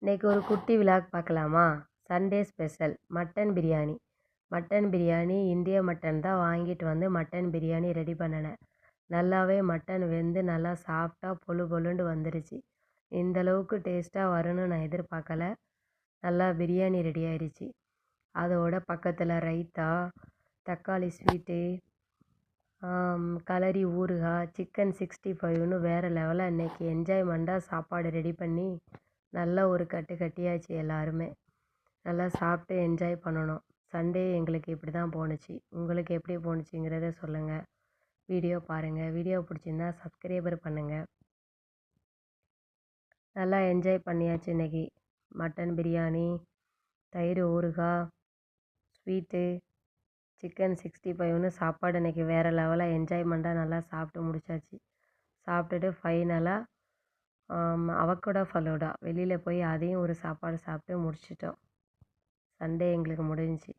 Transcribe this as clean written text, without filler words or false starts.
இன்றைக்கி ஒரு குட்டி விலாக் பார்க்கலாமா? Sunday special mutton biryani. Mutton biryani இந்திய மட்டன் தான் வாங்கிட்டு வந்து மட்டன் பிரியாணி ரெடி பண்ணினேன். நல்லாவே மட்டன் வெந்து நல்லா சாஃப்டாக பொழு பொழுண்டு வந்துருச்சு. இந்தளவுக்கு டேஸ்ட்டாக வரும்னு நான் எதிர்பார்க்கல. நல்லா பிரியாணி ரெடி ஆயிடுச்சு. அதோட பக்கத்தில் ரைத்தா, தக்காளி ஸ்வீட்டு, கலரி ஊறுகாய், சிக்கன் 65ன்னு வேறு லெவலில் இன்றைக்கி என்ஜாய்மெண்ட்டாக சாப்பாடு ரெடி பண்ணி நல்லா ஒரு கட்டு கட்டியாச்சு. எல்லாருமே நல்லா சாப்பிட்டு என்ஜாய் பண்ணணும். சண்டே எங்களுக்கு இப்படி தான் போணுச்சு. உங்களுக்கு எப்படி போணுச்சுங்கிறத சொல்லுங்கள். வீடியோ பாருங்கள். வீடியோ பிடிச்சிருந்தா சப்ஸ்கிரைபர் பண்ணுங்கள். நல்லா என்ஜாய் பண்ணியாச்சு இன்றைக்கி. மட்டன் பிரியாணி, தயிர் ஊறுகாய், ஸ்வீட்டு, சிக்கன் 65ன்னு சாப்பாடு இன்றைக்கி வேறு லெவலாக என்ஜாய்மெண்ட்டாக நல்லா சாப்பிட்டு முடிச்சாச்சு. சாப்பிட்டுட்டு ஃபைனலாக அவக்கோடா ஃபலூடா வெளியில் போய் அதையும் ஒரு சாப்பாடு சாப்பிட்டு முடிச்சிட்டோம். சண்டே எங்களுக்கு முடிஞ்சிச்சு.